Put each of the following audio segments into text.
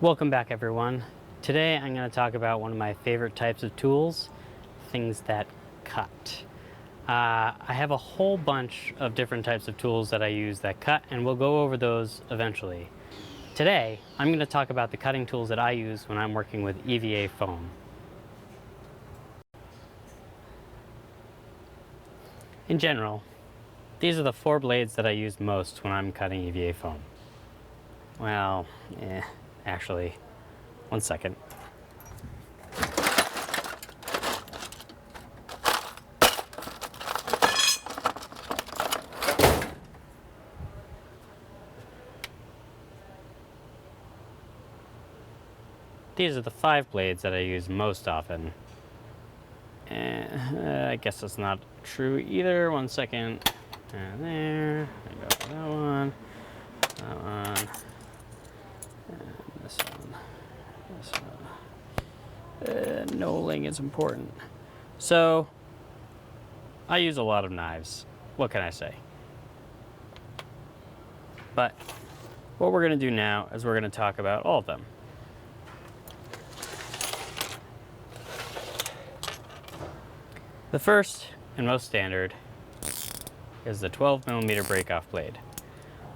Welcome back, everyone. Today I'm going to talk about one of my favorite types of tools, things that cut. I have a whole bunch of different types of tools that I use that cut, and we'll go over those eventually. Today I'm going to talk about the cutting tools that I use when I'm working with EVA foam. In general, these are the 4 blades that I use most when I'm cutting EVA foam. Well, actually, one second. These are the 5 blades that I use most often. I guess that's not true either. One second. And there. I got that one. That one. And this one. This one. Knolling is important. So, I use a lot of knives. What can I say? But what we're going to do now is we're going to talk about all of them. The first and most standard is the 12mm breakoff blade.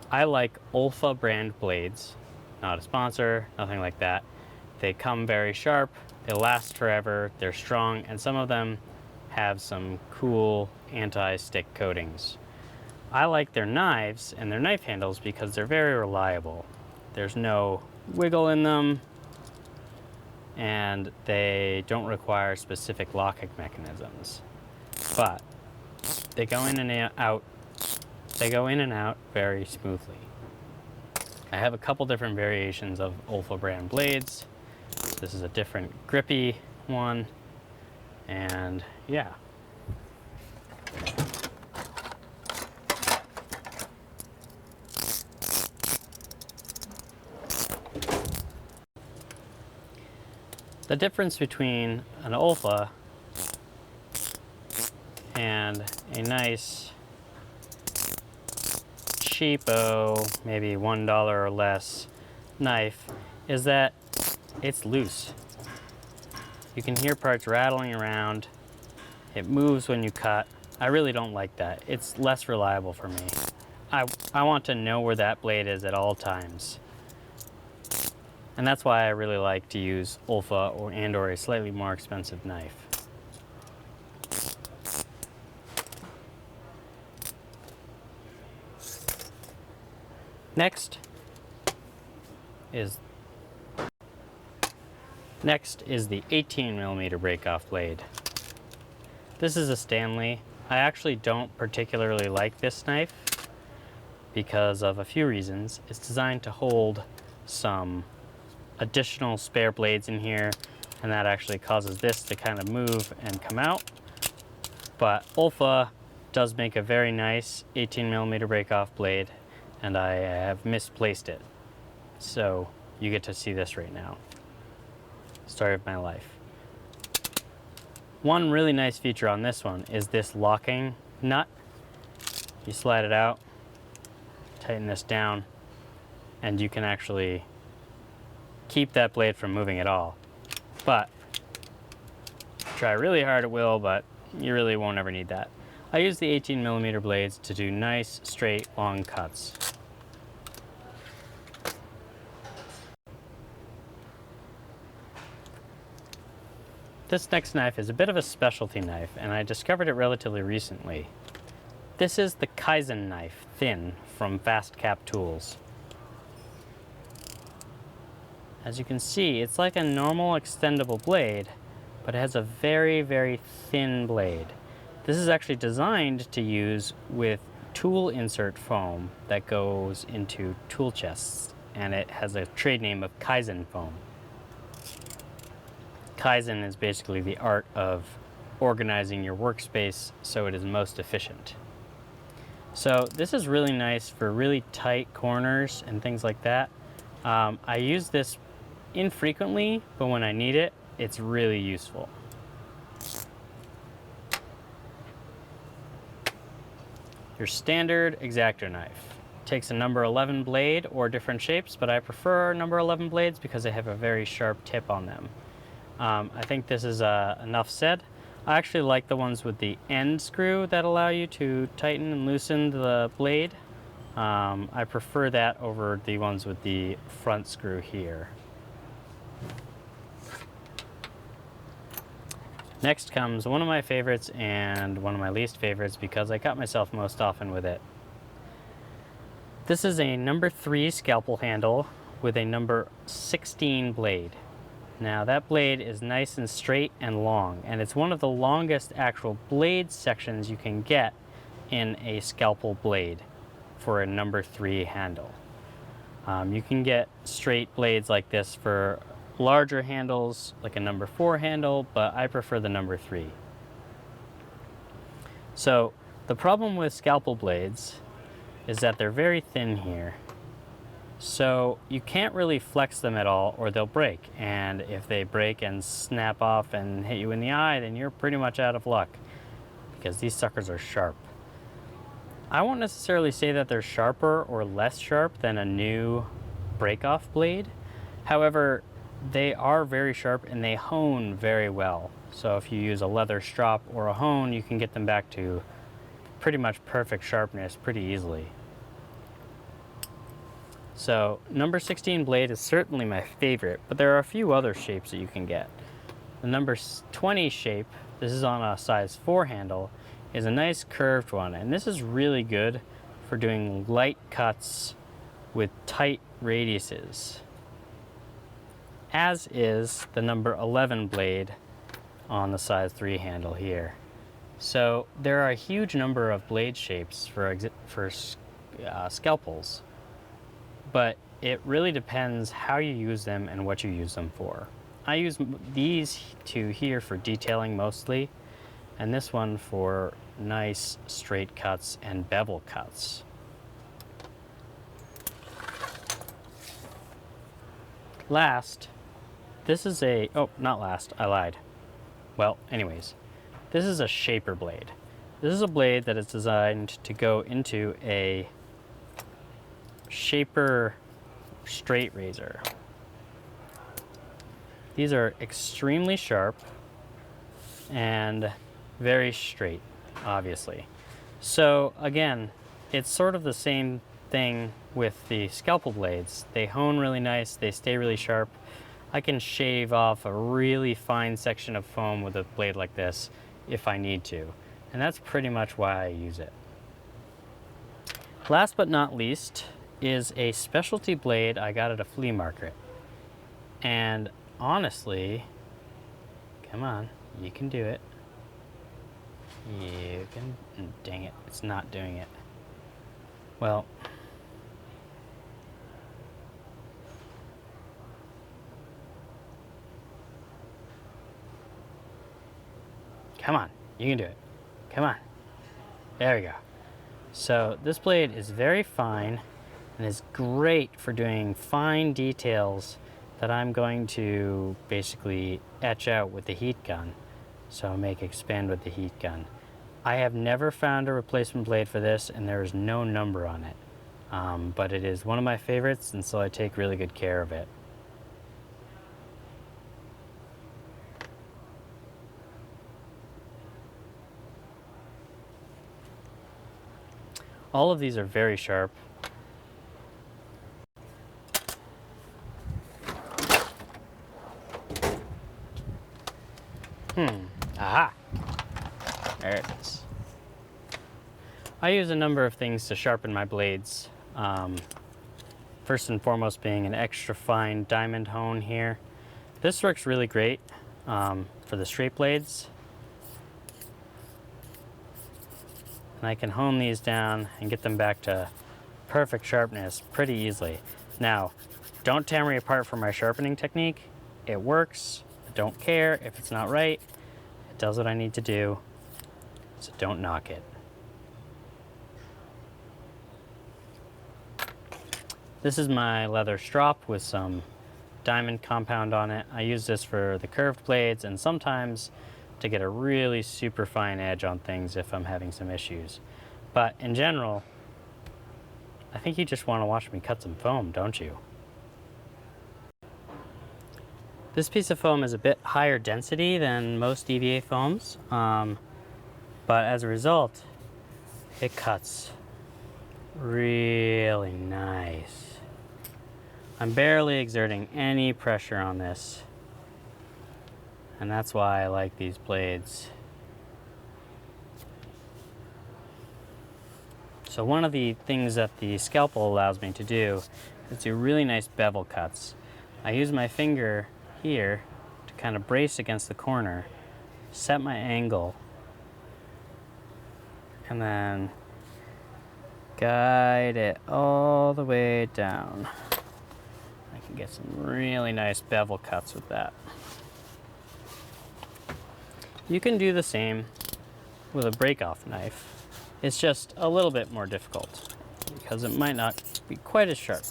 I like Olfa brand blades, not a sponsor, nothing like that. They come very sharp, they last forever, they're strong, and some of them have some cool anti-stick coatings. I like their knives and their knife handles because they're very reliable. There's no wiggle in them, and they don't require specific locking mechanisms. But they go in and out. They go in and out very smoothly. I have a couple different variations of Olfa brand blades. This is a different grippy one, and yeah. The difference between an Olfa and a nice cheapo, maybe $1 or less knife is that it's loose. You can hear parts rattling around. It moves when you cut. I really don't like that. It's less reliable for me. I want to know where that blade is at all times. And that's why I really like to use Olfa or a slightly more expensive knife. Next is the 18mm breakoff blade. This is a Stanley. I actually don't particularly like this knife because of a few reasons. It's designed to hold some additional spare blades in here, and that actually causes this to kind of move and come out. But Olfa does make a very nice 18mm breakoff blade, and I have misplaced it. So you get to see this right now. Story of my life. One really nice feature on this one is this locking nut. You slide it out, tighten this down, and you can actually keep that blade from moving at all. But try really hard it will, but you really won't ever need that. I use the 18mm blades to do nice, straight, long cuts. This next knife is a bit of a specialty knife, and I discovered it relatively recently. This is the Kaizen knife, thin, from Fastcap tools. As you can see, it's like a normal extendable blade, but it has a very, very thin blade. This is actually designed to use with tool insert foam that goes into tool chests, and it has a trade name of Kaizen foam. Kaizen is basically the art of organizing your workspace so it is most efficient. So this is really nice for really tight corners and things like that. I use this infrequently, but when I need it, it's really useful. Your standard Exacto knife. takes a number 11 blade or different shapes, but I prefer number 11 blades because they have a very sharp tip on them. I think this is enough said. I actually like the ones with the end screw that allow you to tighten and loosen the blade. I prefer that over the ones with the front screw here. Next comes one of my favorites and one of my least favorites because I cut myself most often with it. This is a number 3 scalpel handle with a number 16 blade. Now that blade is nice and straight and long, and it's one of the longest actual blade sections you can get in a scalpel blade for a number 3 handle. You can get straight blades like this for larger handles, like a number 4 handle, but I prefer the number 3. So the problem with scalpel blades is that they're very thin here. So you can't really flex them at all or they'll break. And if they break and snap off and hit you in the eye, then you're pretty much out of luck because these suckers are sharp. I won't necessarily say that they're sharper or less sharp than a new break-off blade. However, they are very sharp and they hone very well. So if you use a leather strop or a hone, you can get them back to pretty much perfect sharpness pretty easily. So number 16 blade is certainly my favorite, but there are a few other shapes that you can get. The number 20 shape, this is on a size 4 handle, is a nice curved one, and this is really good for doing light cuts with tight radiuses, as is the number 11 blade on the size 3 handle here. So there are a huge number of blade shapes for scalpels, but it really depends how you use them and what you use them for. I use these two here for detailing mostly, and this one for nice straight cuts and bevel cuts. Last, this is a, oh, not last, I lied. Well, anyways, this is a shaper blade. This is a blade that is designed to go into a shaper straight razor. These are extremely sharp and very straight, obviously. So again, it's sort of the same thing with the scalpel blades. They hone really nice, they stay really sharp. I can shave off a really fine section of foam with a blade like this if I need to, and that's pretty much why I use it. Last but not least is a specialty blade I got at a flea market. And honestly, come on, you can do it. You can, dang it, it's not doing it. Well, come on, you can do it. Come on. There we go. So this blade is very fine and is great for doing fine details that I'm going to basically etch out with the heat gun. So make expand with the heat gun. I have never found a replacement blade for this, and there is no number on it. But it is one of my favorites, and so I take really good care of it. All of these are very sharp. Aha! There it is. I use a number of things to sharpen my blades. First and foremost being an extra fine diamond hone here. This works really great for the straight blades. And I can hone these down and get them back to perfect sharpness pretty easily. Now, don't tear me apart for my sharpening technique. It works. I don't care if it's not right. It does what I need to do, so don't knock it. This is my leather strop with some diamond compound on it. I use this for the curved blades and sometimes to get a really super fine edge on things if I'm having some issues. But in general, I think you just want to watch me cut some foam, don't you? This piece of foam is a bit higher density than most EVA foams, but as a result, it cuts really nice. I'm barely exerting any pressure on this, and that's why I like these blades. So one of the things that the Scalpel allows me to do is do really nice bevel cuts. I use my finger here to kind of brace against the corner, set my angle, and then guide it all the way down. I can get some really nice bevel cuts with that. You can do the same with a break-off knife. It's just a little bit more difficult because it might not be quite as sharp.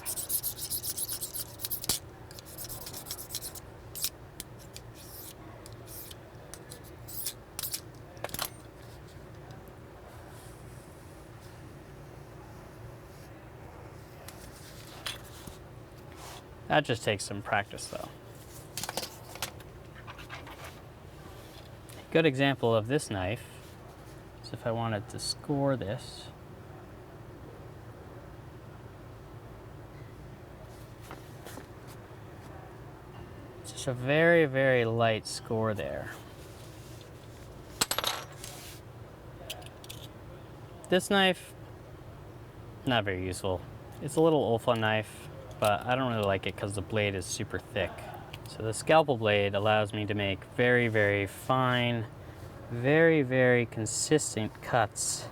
That just takes some practice though. A good example of this knife is if I wanted to score this. Just a very, very light score there. This knife, not very useful. It's a little Olfa knife, but I don't really like it because the blade is super thick. So the Scalpel blade allows me to make very, very fine, very, very consistent cuts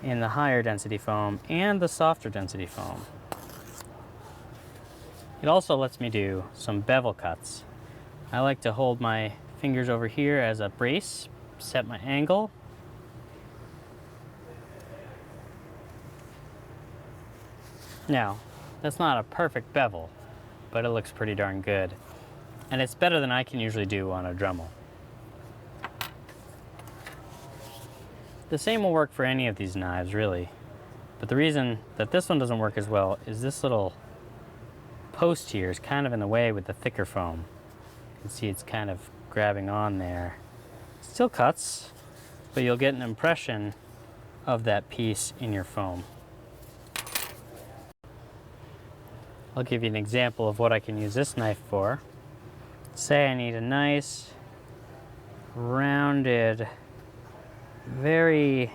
in the higher density foam and the softer density foam. It also lets me do some bevel cuts. I like to hold my fingers over here as a brace, set my angle, now that's not a perfect bevel, but it looks pretty darn good, and it's better than I can usually do on a Dremel. The same will work for any of these knives, really. But the reason that this one doesn't work as well is this little post here is kind of in the way with the thicker foam. You can see it's kind of grabbing on there. It still cuts, but you'll get an impression of that piece in your foam. I'll give you an example of what I can use this knife for. Say I need a nice, rounded, very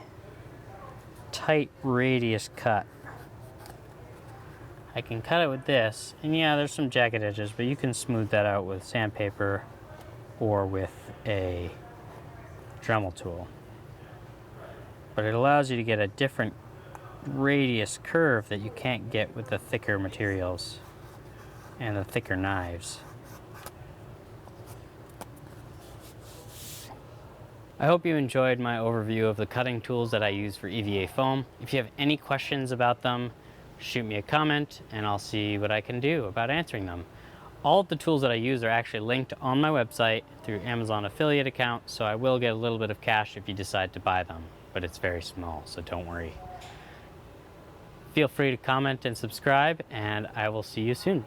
tight radius cut. I can cut it with this, and yeah, there's some jagged edges, but you can smooth that out with sandpaper or with a Dremel tool. But it allows you to get a different radius curve that you can't get with the thicker materials and the thicker knives. I hope you enjoyed my overview of the cutting tools that I use for EVA foam. If you have any questions about them, shoot me a comment and I'll see what I can do about answering them. All of the tools that I use are actually linked on my website through Amazon affiliate account, so I will get a little bit of cash if you decide to buy them, but it's very small, so don't worry. Feel free to comment and subscribe, and I will see you soon.